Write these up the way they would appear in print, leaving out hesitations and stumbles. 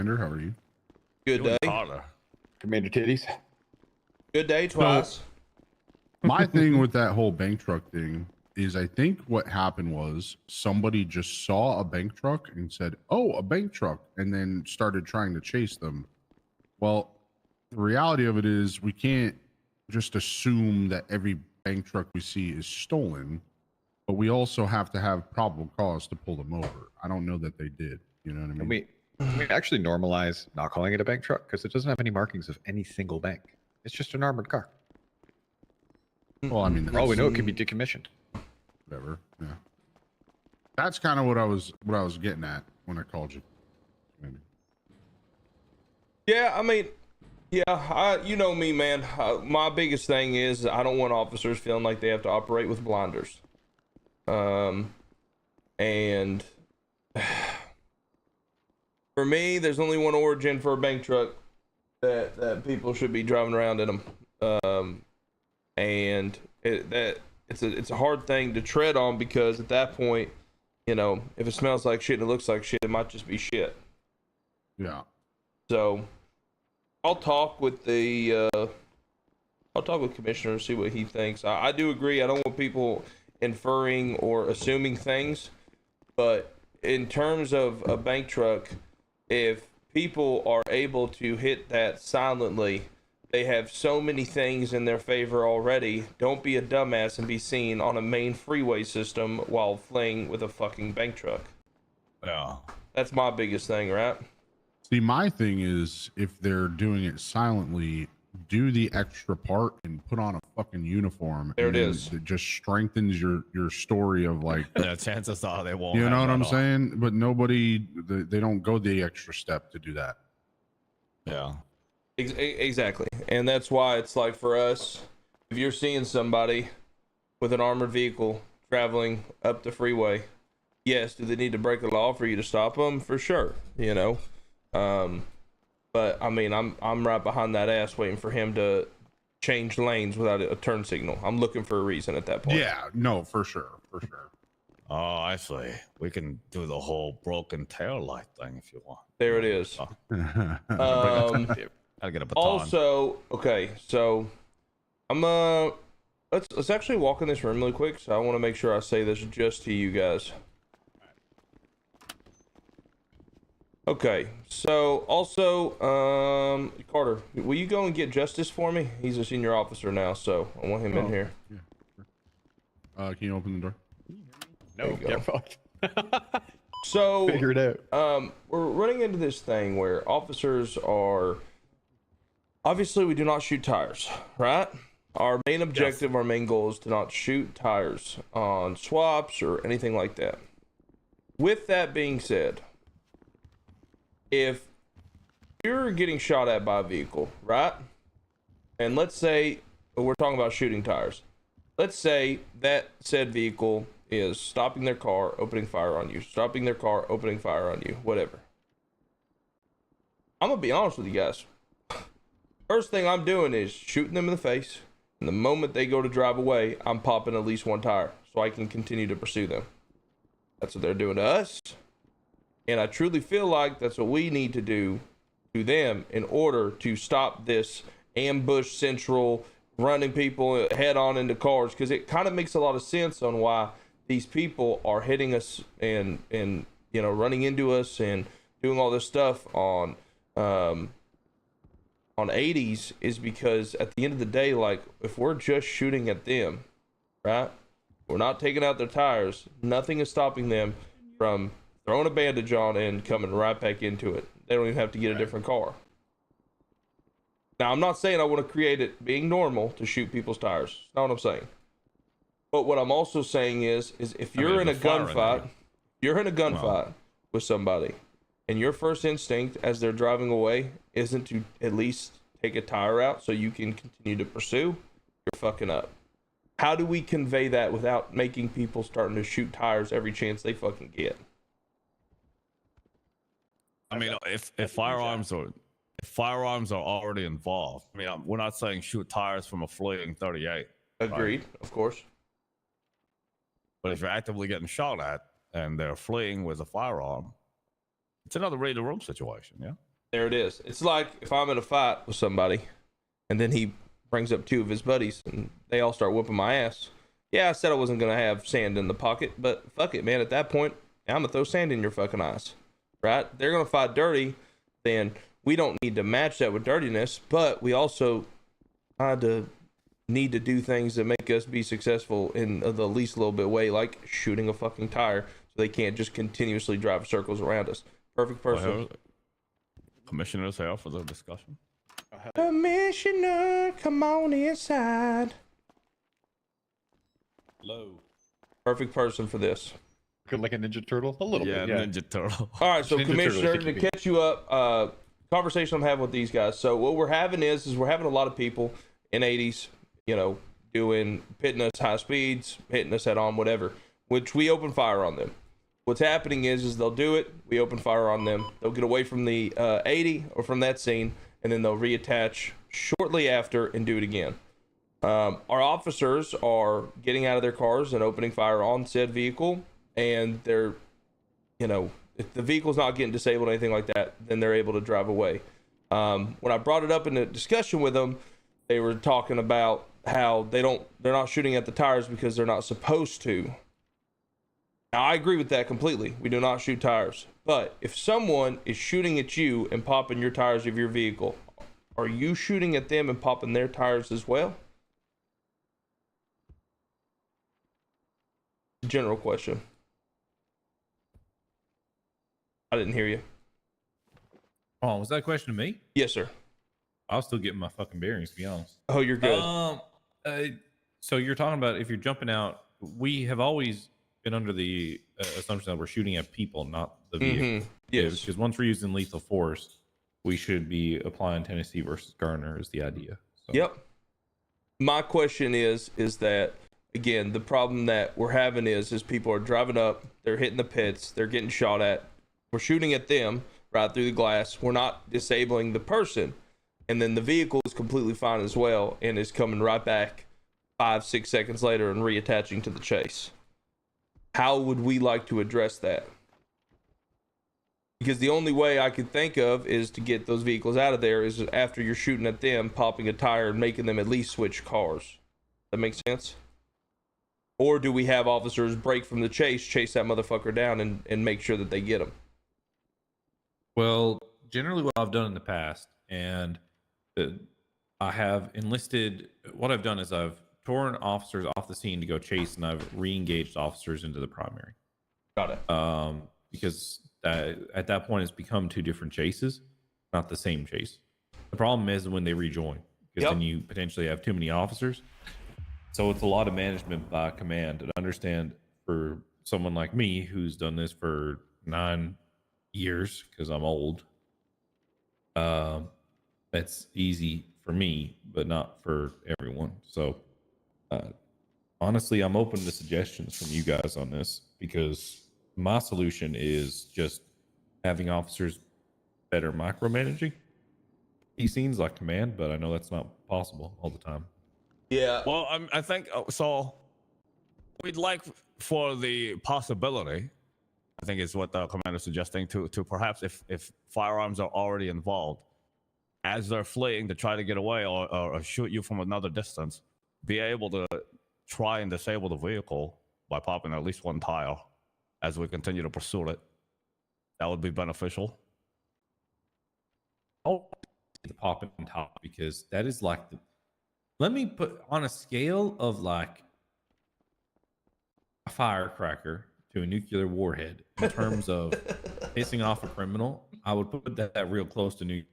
Commander, how are you? Good day. Commander Titties. Good day twice. My thing with that whole bank truck thing is I think what happened was somebody just saw a bank truck and said, oh, a bank truck, and then started trying to chase them. Well, the reality of it is we can't just assume that every bank truck we see is stolen, but we also have to have probable cause to pull them over. I don't know that they did. You know what I mean? We actually normalize not calling it a bank truck because it doesn't have any markings of any single bank. It's just an armored car. Well, I mean, for all we know, it could be decommissioned. Whatever. Yeah. That's kind of what I was getting at when I called you. Maybe. Yeah, I mean, yeah, you know me, man. My biggest thing is I don't want officers feeling like they have to operate with blinders. And for me, there's only one origin for a bank truck that people should be driving around in them. And it's a hard thing to tread on because at that point, you know, if it smells like shit and it looks like shit, it might just be shit. Yeah. So I'll talk with Commissioner and see what he thinks. I do agree. I don't want people inferring or assuming things, but in terms of a bank truck, if people are able to hit that silently, they have so many things in their favor already. Don't be a dumbass and be seen on a main freeway system while fleeing with a fucking bank truck. Yeah. That's my biggest thing, right? See, my thing is if they're doing it silently, do the extra part and put on a fucking uniform. There it is. It just strengthens your story of like. Yeah, chances are they won't. You know what I'm on. saying? But they don't go the extra step to do that. Yeah. Exactly. And that's why it's like for us, if you're seeing somebody with an armored vehicle traveling up the freeway, yes, do they need to break the law for you to stop them? For sure, you know. But I mean, I'm right behind that ass waiting for him to change lanes without a turn signal. I'm looking for a reason at that point. Yeah, no, for sure. Oh, I see. We can do the whole broken tail light thing if you want. There it is. Gotta get a baton. Also, okay, so I'm let's actually walk in this room really quick. So I want to make sure I say this just to you guys. Okay, so also, Carter, will you go and get Justice for me? He's a senior officer now, so I want him in here. Yeah, sure. Can you open the door? No, get fucked. So figure it out. We're running into this thing where officers are obviously we do not shoot tires, right? Our main objective, our main goal is to not shoot tires on swaps or anything like that. With that being said, if you're getting shot at by a vehicle, right? And let's say we're talking about shooting tires. Let's say that said vehicle is stopping their car, opening fire on you, stopping their car, opening fire on you, whatever. I'm gonna be honest with you guys. First thing I'm doing is shooting them in the face. And the moment they go to drive away, I'm popping at least one tire so I can continue to pursue them. That's what they're doing to us. And I truly feel like that's what we need to do to them in order to stop this ambush central running people head on into cars, because it kind of makes a lot of sense on why these people are hitting us and you know, running into us and doing all this stuff on 80s, is because at the end of the day, like, if we're just shooting at them, right, we're not taking out their tires, nothing is stopping them from throwing a bandage on and coming right back into it. They don't even have to get a different car. Now, I'm not saying I want to create it being normal to shoot people's tires. That's not what I'm saying. But what I'm also saying is if you're in a gunfight, with somebody, and your first instinct as they're driving away isn't to at least take a tire out so you can continue to pursue, you're fucking up. How do we convey that without making people starting to shoot tires every chance they fucking get? I mean, if firearms are already involved, I mean, we're not saying shoot tires from a fleeing 38. Agreed, right? Of course. But if you're actively getting shot at and they're fleeing with a firearm, it's another read the room situation, yeah? There it is. It's like if I'm in a fight with somebody and then he brings up 2 of his buddies and they all start whooping my ass. Yeah, I said I wasn't going to have sand in the pocket, but fuck it, man. At that point, I'm going to throw sand in your fucking eyes, right? They're going to fight dirty. Then we don't need to match that with dirtiness, but we also need to do things that make us be successful in the least little bit way, like shooting a fucking tire so they can't just continuously drive circles around us. Perfect person. Commissioner's here for the discussion. Commissioner, come on inside. Hello. Perfect person for this. Like a Ninja Turtle? A little bit, yeah. Ninja Turtle. All right, so Ninja Commissioner, Turtles, to catch you up, conversation I'm having with these guys. So what we're having is we're having a lot of people in 80s, you know, pitting us high speeds, hitting us head on, whatever, which we open fire on them. What's happening is they'll do it, we open fire on them, they'll get away from the 80 or from that scene, and then they'll reattach shortly after and do it again. Our officers are getting out of their cars and opening fire on said vehicle, and they're, you know, if the vehicle's not getting disabled or anything like that, then they're able to drive away. When I brought it up in a discussion with them, they were talking about how they're not shooting at the tires because they're not supposed to. Now, I agree with that completely. We do not shoot tires. But if someone is shooting at you and popping your tires of your vehicle, are you shooting at them and popping their tires as well? General question. I didn't hear you. Oh, was that a question to me? Yes, sir. I was still getting my fucking bearings, to be honest. Oh, you're good. So you're talking about if you're jumping out, we have always been under the assumption that we're shooting at people, not the vehicle. Mm-hmm. Yes. Because once we're using lethal force, we should be applying Tennessee versus Garner is the idea. So. Yep. My question is that, again, the problem that we're having is people are driving up, they're hitting the pits, they're getting shot at. We're shooting at them right through the glass. We're not disabling the person. And then the vehicle is completely fine as well and is coming right back 5-6 seconds later and reattaching to the chase. How would we like to address that? Because the only way I could think of is to get those vehicles out of there is after you're shooting at them, popping a tire and making them at least switch cars. That makes sense? Or do we have officers break from the chase that motherfucker down and make sure that they get him? Well, generally what I've done in the past, and I have enlisted, what I've done is I've torn officers off the scene to go chase, and I've re-engaged officers into the primary. Got it. Because at that point it's become 2 different chases, not the same chase. The problem is when they rejoin, because then you potentially have too many officers. So it's a lot of management by command. And understand for someone like me who's done this for 9 years, because I'm old, that's easy for me, but not for everyone. So honestly, I'm open to suggestions from you guys on this, because my solution is just having officers better micromanaging. He seems like command, but I know that's not possible all the time. Yeah. Well, I think so. We'd like for the possibility, I think is what the commander is suggesting, to perhaps if firearms are already involved, as they're fleeing to try to get away or shoot you from another distance, be able to try and disable the vehicle by popping at least 1 tire as we continue to pursue it. That would be beneficial. Oh, the pop on top, because that is like let me put on a scale of like a firecracker to a nuclear warhead in terms of pissing off a criminal. I would put that real close to nuclear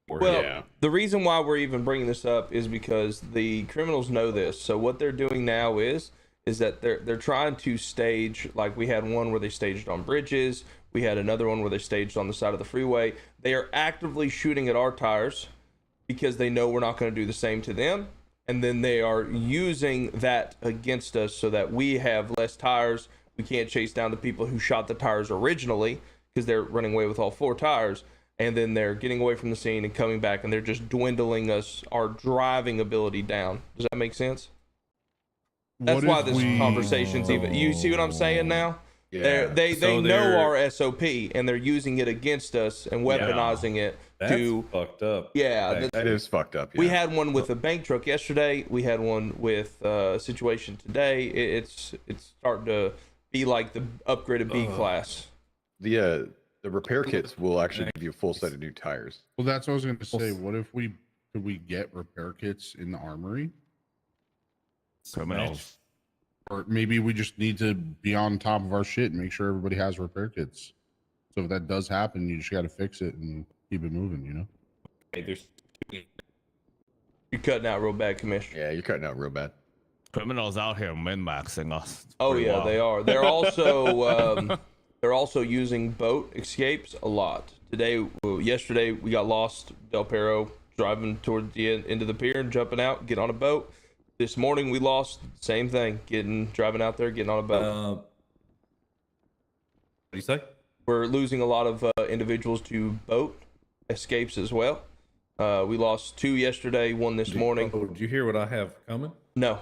warhead. Well, the reason why we're even bringing this up is because the criminals know this. So what they're doing now is that they're trying to stage, like we had one where they staged on bridges. We had another one where they staged on the side of the freeway. They are actively shooting at our tires because they know we're not going to do the same to them. And then they are using that against us so that we have less tires. We can't chase down the people who shot the tires originally because they're running away with all 4 tires. And then they're getting away from the scene and coming back, and they're just dwindling our driving ability down. Does that make sense? That's why this conversation's even. You see what I'm saying now? They So know they're- our SOP and they're using it against us and weaponizing it That's to fucked up. That is fucked up. We yeah. had one with a bank truck yesterday. We had one with a situation today. It's starting to be like the upgraded B class. The repair kits will actually give you a full set of new tires. Well, that's what I was going to say. What if could we get repair kits in the armory? Criminals. Or maybe we just need to be on top of our shit and make sure everybody has repair kits. So if that does happen, you just got to fix it and keep it moving, you know? Hey, there's You're cutting out real bad, Commissioner. Yeah, you're cutting out real bad. Criminals out here min-maxing us. It's Oh pretty yeah, wild. they are. They're also using boat escapes a lot. Yesterday we got lost. Del Perro driving towards the end of the pier and jumping out, get on a boat. This morning we lost. Same thing. Driving out there, getting on a boat. what do you say? We're losing a lot of individuals to boat escapes as well. We lost 2 yesterday, 1 this morning. Oh, did you hear what I have coming? No.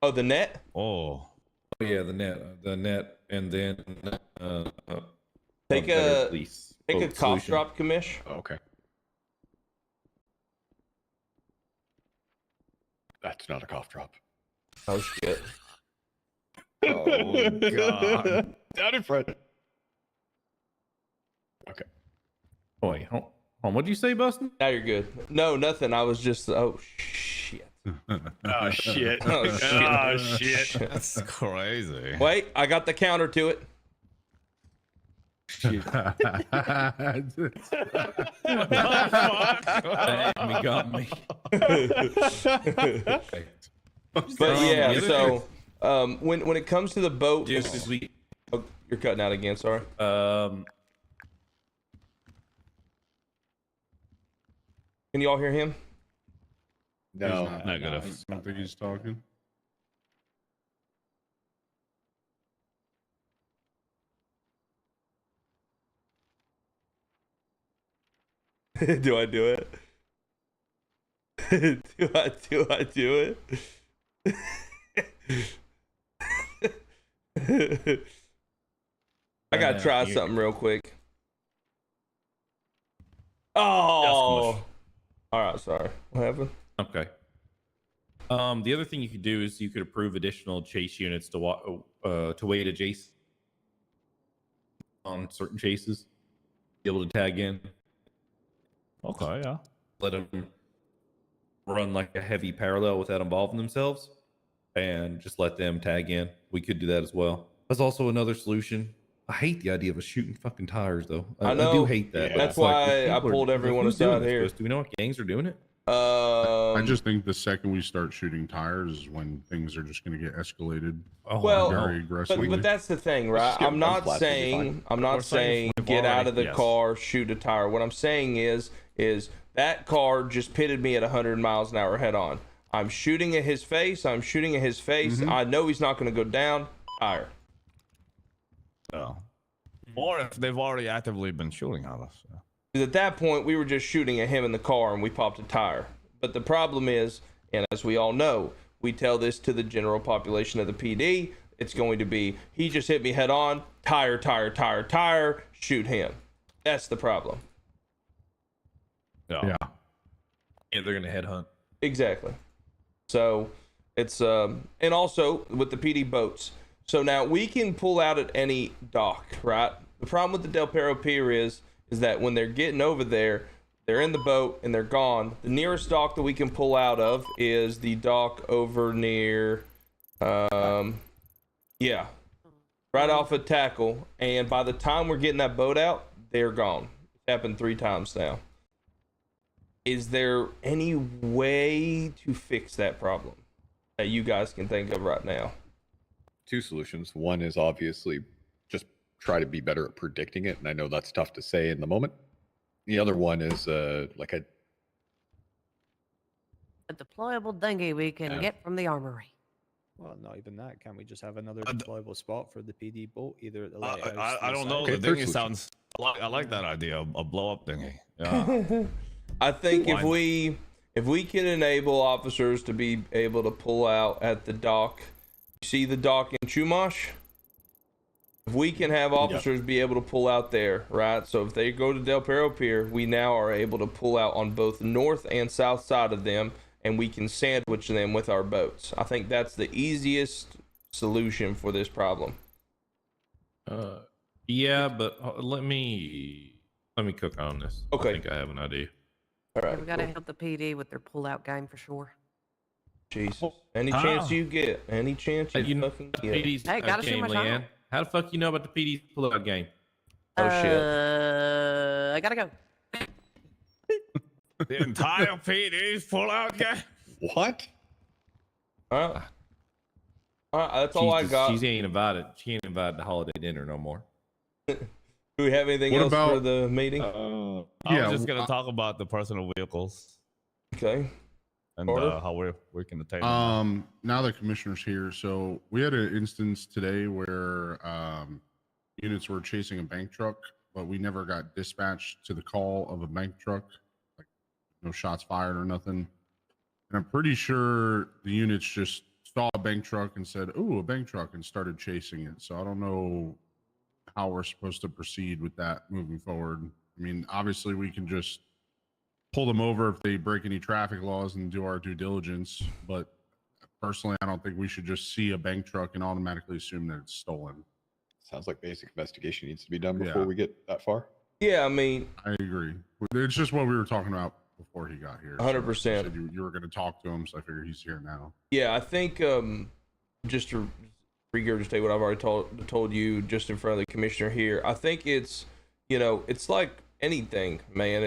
Oh, the net? Oh. Oh yeah, the net, and then Take better a police take a boat cough solution. drop, Commish. Okay. That's not a cough drop. Oh shit. Oh god. Down in front. Okay. Oh, wait, hold on. What'd you say, Bustin? Now you're good. No, nothing. I was just oh shit. Oh shit. Oh shit. Oh shit. That's crazy. Wait, I got the counter to it. Damn, he got me. But yeah, the other so when it comes to the boat, Dude, did we, oh, you're cutting out again. Sorry. Can you all hear him? No. Negative. I don't think he's talking. Do I do it? do I do it? I gotta try something real quick. Oh, all right. Sorry. What happened? Okay. The other thing you could do is you could approve additional chase units to wait adjacent on certain chases. Be able to tag in, Okay, yeah. let them run like a heavy parallel without involving themselves, and just let them tag in. We could do that as well. That's also another solution. I hate the idea of us shooting fucking tires, though. I I know. do hate that. Yeah. That's It's like, why if I people pulled everyone who's doing aside this here. to us? Do we know what gangs are doing it? I just think the second we start shooting tires is when things are just going to get escalated Oh, Well, very aggressively. but that's the thing, right? Just get I'm one not flat, you'll be saying fine. I'm not We're saying saying we've get out already- of the yes. car, shoot a tire. What I'm saying is that car just pitted me at 100 miles an hour head on. I'm shooting at his face. I know he's not going to go down. Tire. So. Or if they've already actively been shooting at us. Yeah. 'Cause at that point, we were just shooting at him in the car and we popped a tire. But the problem is, and as we all know, we tell this to the general population of the PD, it's going to be, he just hit me head on, tire, shoot him. That's the problem. Yeah. Yeah, they're gonna headhunt. Exactly. So it's and also with the PD boats. So now we can pull out at any dock, right? The problem with the Del Perro Pier is that when they're getting over there, they're in the boat and they're gone. The nearest dock that we can pull out of is the dock over near right off of Tackle. And by the time we're getting that boat out, they're gone. It's happened 3 times now. Is there any way to fix that problem that you guys can think of right now? 2 solutions. One is obviously just try to be better at predicting it, and I know that's tough to say in the moment. The other one is like a deployable dinghy we can Yeah. get from the armory. Well, not even that. Can't we just have another deployable spot for the PD boat, either at the lighthouse? I don't know. Okay, The third dinghy solution. sounds. I like that idea. A blow up dinghy. Yeah. I think if Why- we can enable officers to be able to pull out at the dock, you see the dock in Chumash? If we can have officers be able to pull out there, right? So if they go to Del Perro Pier, we now are able to pull out on both north and south side of them, and we can sandwich them with our boats. I think that's the easiest solution for this problem. Yeah, but let me cook on this. Okay. I think I have an idea. All Yeah, right. we gotta cool. help the PD with their pull-out game for sure. Jesus. Any chance you get. Any chance you know fucking the get. PD's Hey, gotta shoot game, my shot. Leanne. How the fuck you know about the PD's pull-out game? Oh, shit. I gotta go. The entire PD's pull-out game. What? All right. All right, that's all I got. She ain't invited. She ain't invited to holiday dinner no more. Do we have anything What else for about- the meeting? I Yeah, was just gonna talk about the personal vehicles Okay. and Order. how we can attain them. Now the commissioner's here. So we had an instance today where units were chasing a bank truck, but we never got dispatched to the call of a bank truck. Like no shots fired or nothing. And I'm pretty sure the units just saw a bank truck and said, "Ooh, a bank truck," and started chasing it. So I don't know how we're supposed to proceed with that moving forward. I mean, obviously we can just pull them over if they break any traffic laws and do our due diligence. But personally, I don't think we should just see a bank truck and automatically assume that it's stolen. Sounds like basic investigation needs to be done before Yeah. we get that far. Yeah, I mean, I agree. It's just what we were talking about before he got here. 100%. You said you were going to talk to him, so I figure he's here now. yeah, I think just to regurgitate what I've already told you just in front of the commissioner here, I think it's, it's like anything, man.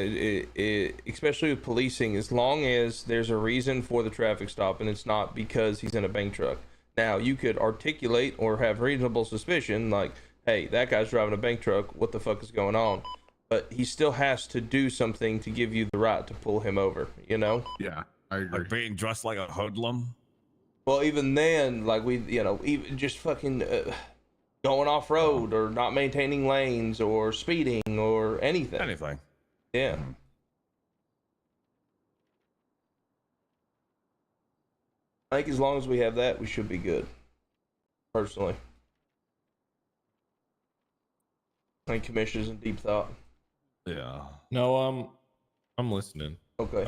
Especially with policing, as long as there's a reason for the traffic stop and it's not because he's in a bank truck. Now, you could articulate or have reasonable suspicion, like, hey, that guy's driving a bank truck. What the fuck is going on? But he still has to do something to give you the right to pull him over, Yeah, I agree. Like being dressed like a hoodlum. Well, even then, like even just fucking going off road or not maintaining lanes or speeding or anything. Anything. Yeah. I think as long as we have that, we should be good. Personally. I think commissioner's in deep thought. Yeah. No, I'm listening. Okay.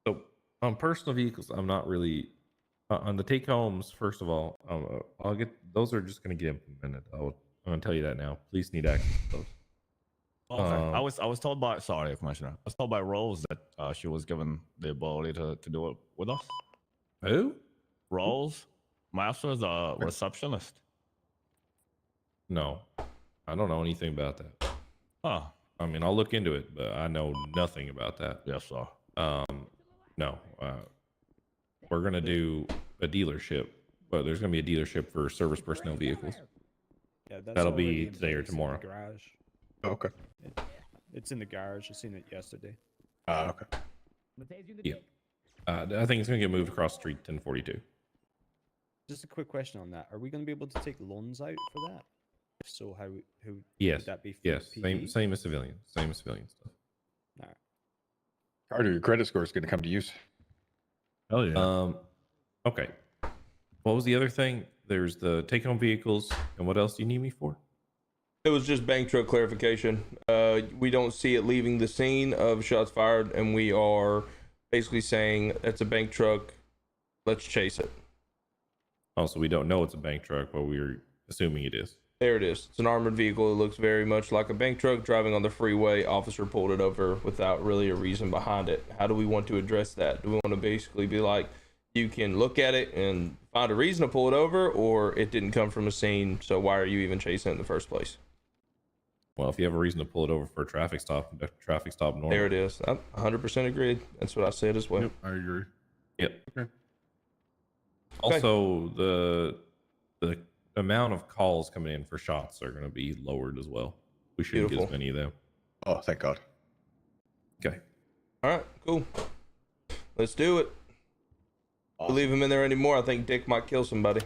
So on personal vehicles, I'm not really on the take homes. First of all, I'll get those are just going to get implemented. I'm going to tell you that now. Police need access to those. Okay. I was told by Commissioner. I was told by Rose that she was given the ability to do it with us. Who? Rose, Master's a receptionist. No, I don't know anything about that. Huh. I mean, I'll look into it, but I know nothing about that. Yes, sir. No, we're gonna do a dealership, but there's gonna be a dealership for service personnel vehicles. Yeah, that's That'll already be in today or place in the tomorrow. garage. Okay. It's in the garage. I seen it yesterday. Okay. Yeah. I think it's gonna get moved across the street, 1042. Just a quick question on that: are we going to be able to take loans out for that? If so, who Yes. would that be? For Yes. PD? Same as civilians. Same as civilian stuff. All right. Carter, your credit score is going to come to use. Hell yeah. Okay. What was the other thing? There's the take-home vehicles, and what else do you need me for? It was just bank truck clarification. We don't see it leaving the scene of shots fired, and we are basically saying that's a bank truck. Let's chase it. Also, we don't know it's a bank truck, but we're assuming it is. There it is. It's an armored vehicle. It looks very much like a bank truck driving on the freeway. Officer pulled it over without really a reason behind it. How do we want to address that? Do we want to basically be like, you can look at it and find a reason to pull it over, or it didn't come from a scene, so why are you even chasing it in the first place? Well, if you have a reason to pull it over for a traffic stop normal. There it is. I'm 100% agreed. That's what I said as well. Yep, I agree. Yep. Okay. Also, the amount of calls coming in for shots are going to be lowered as well. We shouldn't get as Beautiful. many of them. Oh, thank God. Okay. All right, cool. Let's do it. Awesome. Leave him in there anymore. I think Dick might kill somebody.